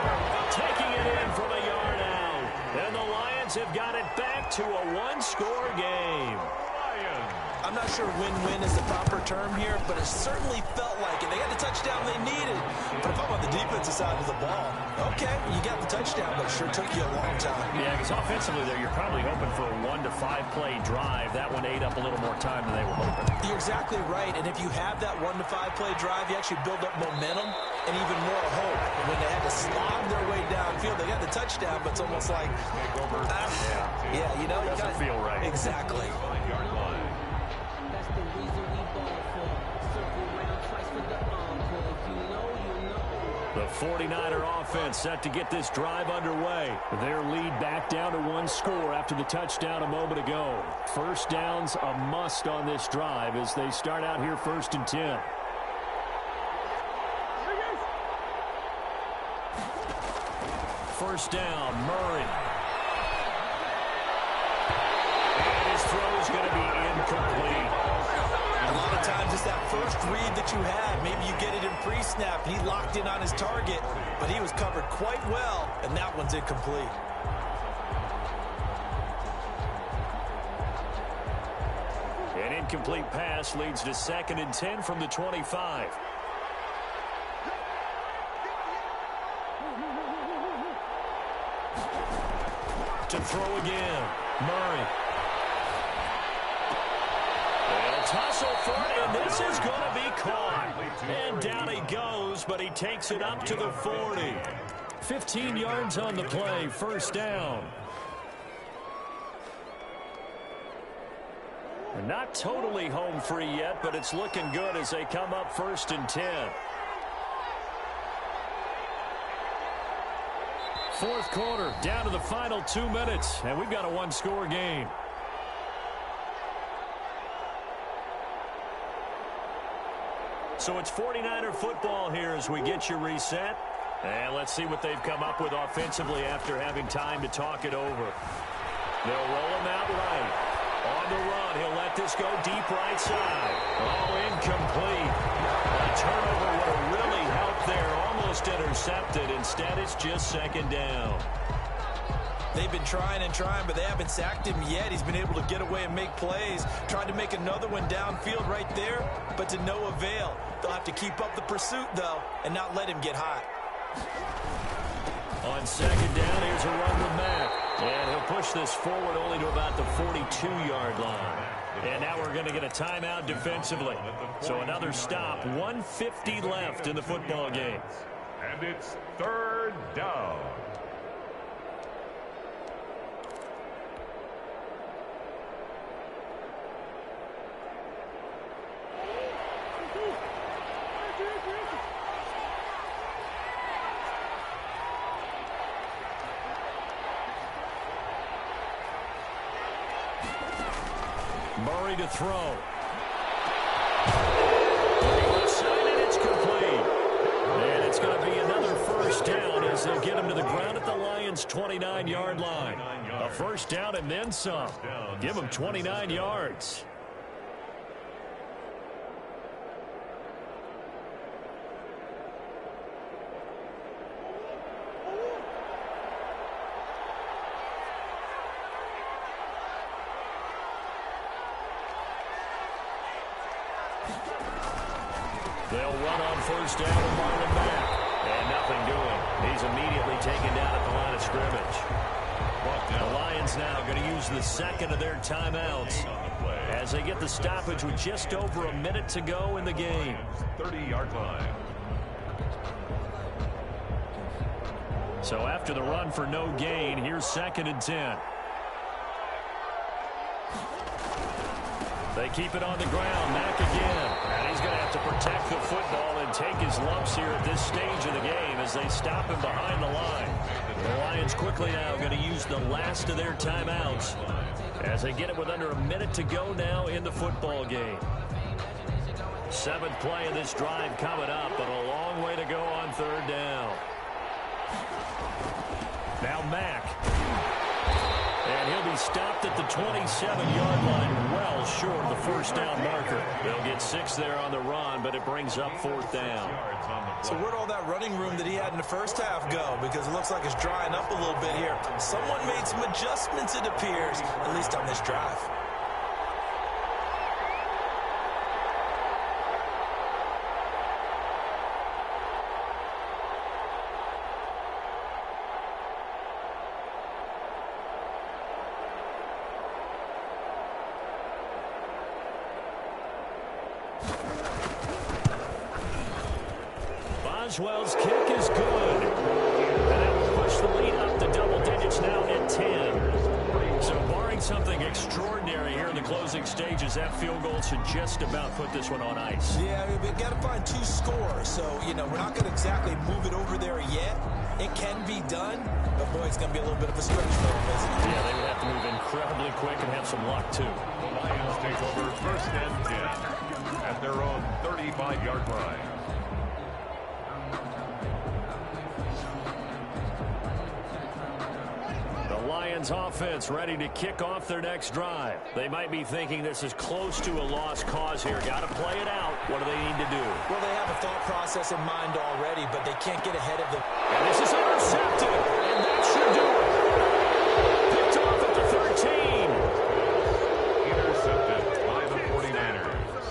S1: Taking it in from a yard out. And the Lions have got it back to a one-score game.
S3: I'm not sure win-win is the proper term here, but it certainly felt like it. They got the touchdown they needed. But if I'm on the defensive side of the ball, okay, you got the touchdown, but it sure took you a long time.
S1: Yeah, because offensively there, you're probably hoping for a 1 to 5 play drive. That one ate up a little more time than they were hoping.
S3: You're exactly right. And if you have that 1 to 5 play drive, you actually build up momentum and even more hope. And when they had to slog their way downfield, they got the touchdown, but it's almost like, yeah, you know,
S1: it doesn't feel right.
S3: Exactly.
S1: The 49er offense set to get this drive underway. Their lead back down to one score after the touchdown a moment ago. First down's a must on this drive as they start out here 1st and 10. First down, Murray. And his throw is going to be incomplete.
S3: A lot of times it's that first read that you have. Maybe you get it in pre-snap, and he locked in on his target, but he was covered quite well, and that one's incomplete.
S1: An incomplete pass leads to 2nd and 10 from the 25. To throw again, Murray. Tussle for it, and this is going to be caught. And down he goes, but he takes it up to the 40. 15 yards on the play, first down. They're not totally home free yet, but it's looking good as they come up 1st and 10. Fourth quarter, down to the final 2 minutes, and we've got a one-score game. So it's 49er football here as we get you reset. And let's see what they've come up with offensively after having time to talk it over. They'll roll him out right. On the run, he'll let this go deep right side. Oh, incomplete. A turnover would have really helped there. Almost intercepted. Instead, it's just 2nd down.
S3: They've been trying and trying, but they haven't sacked him yet. He's been able to get away and make plays. Tried to make another one downfield right there, but to no avail. They'll have to keep up the pursuit, though, and not let him get hot.
S1: On 2nd down, here's a run with Mack. And he'll push this forward only to about the 42-yard line. And now we're going to get a timeout defensively. So another stop, 1:50 left in the football game.
S2: And it's 3rd down.
S1: Murray to throw. Side, it's complete. And it's going to be another first down as they'll get him to the ground at the Lions' 29-yard line. A first down and then some. Give him 29 yards. They'll run on first down with Marlon Mack. And nothing doing. He's immediately taken down at the line of scrimmage. The Lions now going to use the second of their timeouts as they get the stoppage with just over a minute to go in the game.
S2: 30-yard line.
S1: So after the run for no gain, here's 2nd and 10. They keep it on the ground. Mack again. And he's going to have to protect the football and take his lumps here at this stage of the game as they stop him behind the line. The Lions quickly now going to use the last of their timeouts as they get it with under a minute to go now in the football game. 7th play of this drive coming up, but a long way to go on 3rd down. Now Mack. And he'll be stopped at the 27-yard line, well short of the 1st down marker. They'll get 6 there on the run, but it brings up 4th down.
S3: So where'd all that running room that he had in the first half go? Because it looks like it's drying up a little bit here. Someone made some adjustments, it appears, at least on this drive.
S1: Boswell's kick is good. And that will push the lead up to double digits now at 10. So barring something extraordinary here in the closing stages, that field goal should just about put this one on ice.
S3: Yeah, I mean, we've got to find 2 scores. So, you know, we're not going to exactly move it over there yet. It can be done, but boy, it's going to be a little bit of a stretch for them, isn't it?
S1: Yeah, they would have to move incredibly quick and have some luck, too.
S2: The Lions take over 1st and 10 at their own 35-yard line.
S1: Lions offense ready to kick off their next drive. They might be thinking this is close to a lost cause here. Got to play it out. What do they need to do?
S3: Well, they have a thought process in mind already, but they can't get ahead of the...
S1: And this is intercepted, and that should do it. Picked off at the 13.
S2: Intercepted by the 49ers.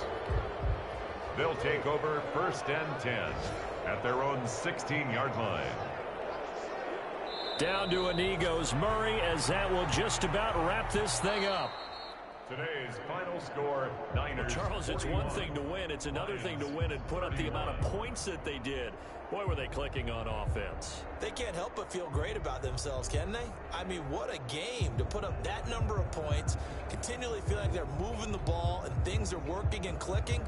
S2: They'll take over 1st and 10 at their own 16-yard line.
S1: Down to a knee goes Murray, as that will just about wrap this thing up.
S2: Today's final score, Niners.
S1: Charles, it's one thing to win. It's another thing to win and put up the amount of points that they did. Boy, were they clicking on offense.
S3: They can't help but feel great about themselves, can they? I mean, what a game to put up that number of points, continually feel like they're moving the ball and things are working and clicking.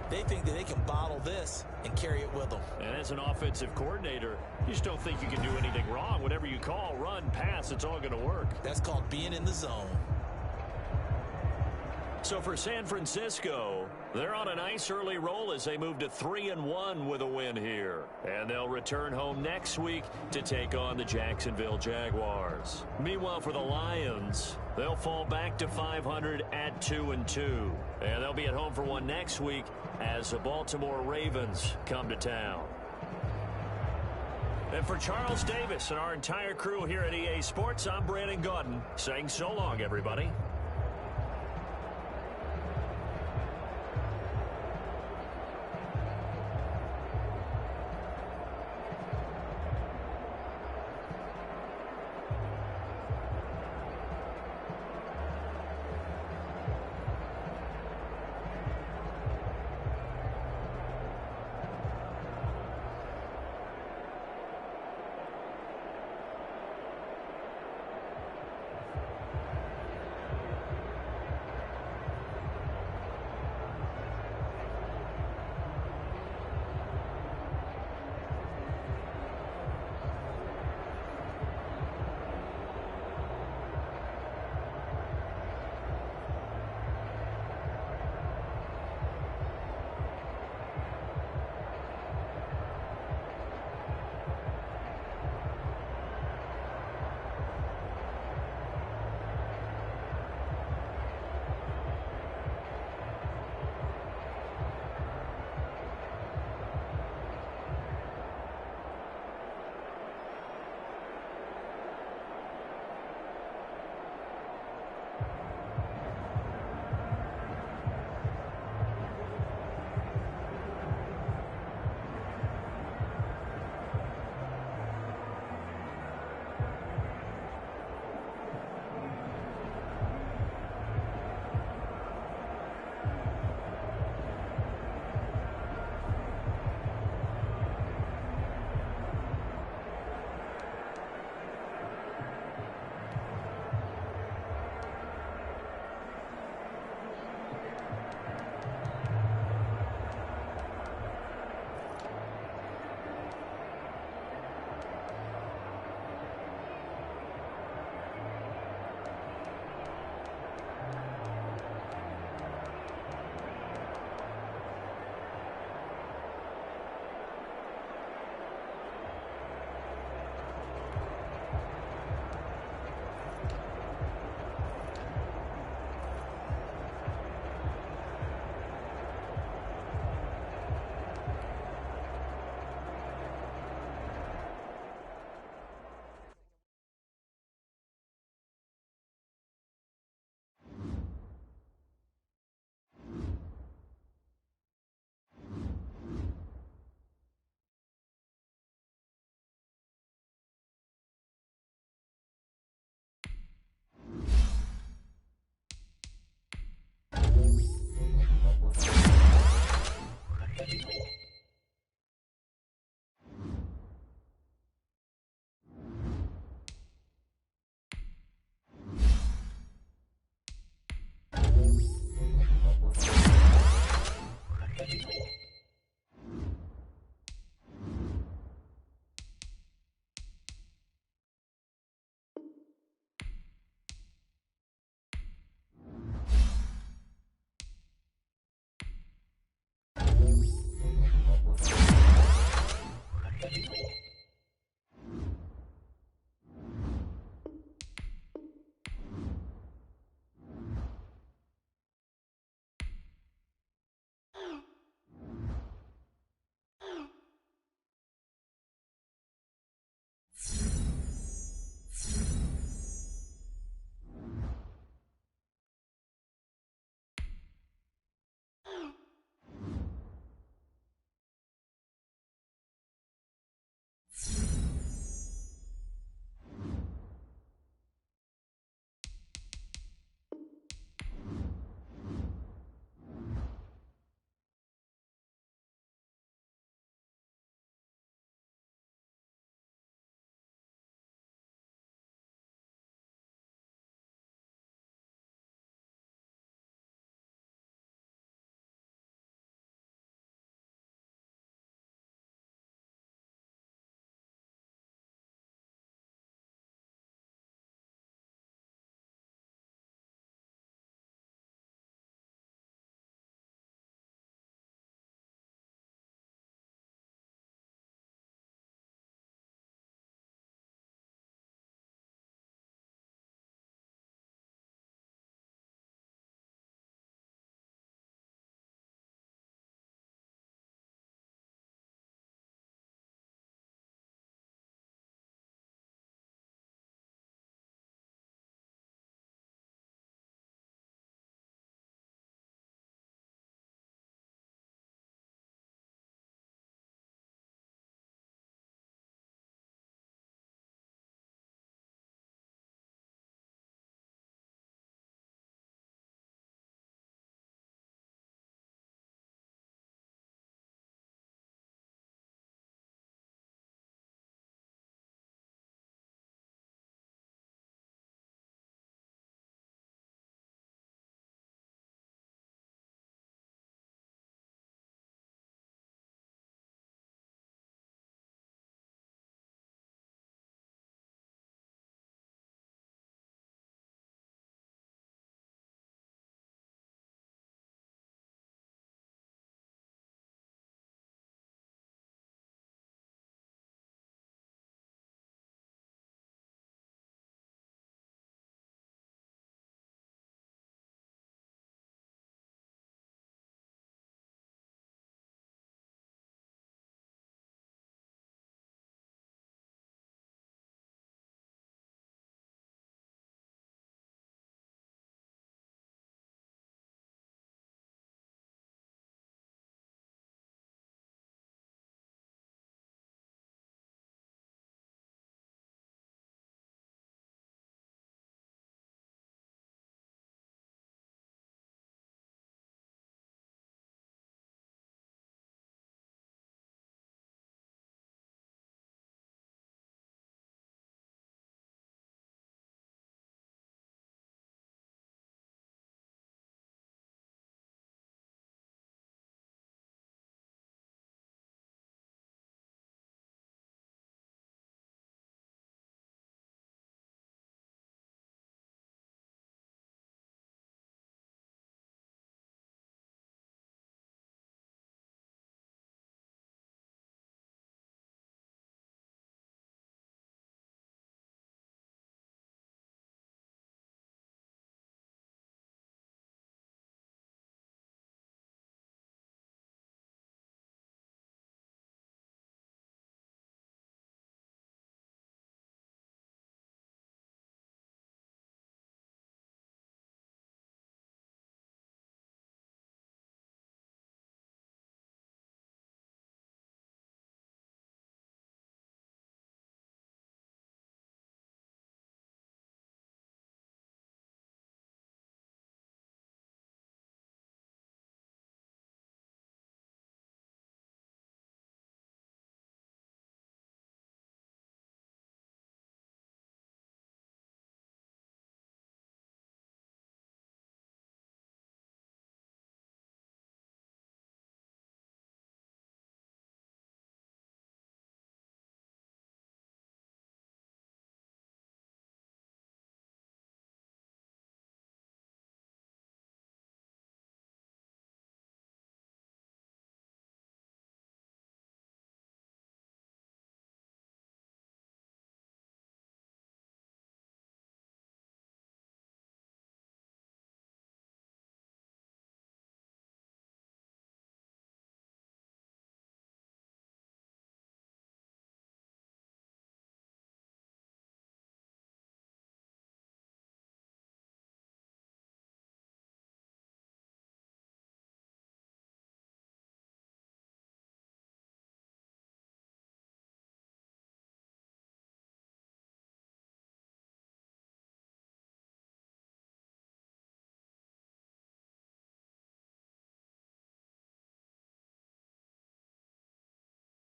S3: They think that they can bottle this and carry it with them.
S1: And as an offensive coordinator, you just don't think you can do anything wrong. Whatever you call, run, pass, it's all going to work.
S3: That's called being in the zone.
S1: So for San Francisco, they're on a nice early roll as they move to 3-1 with a win here. And they'll return home next week to take on the Jacksonville Jaguars. Meanwhile, for the Lions, they'll fall back to 500 at 2-2. And they'll be at home for one next week as the Baltimore Ravens come to town. And for Charles Davis and our entire crew here at EA Sports, I'm Brandon Gaudin saying so long, everybody.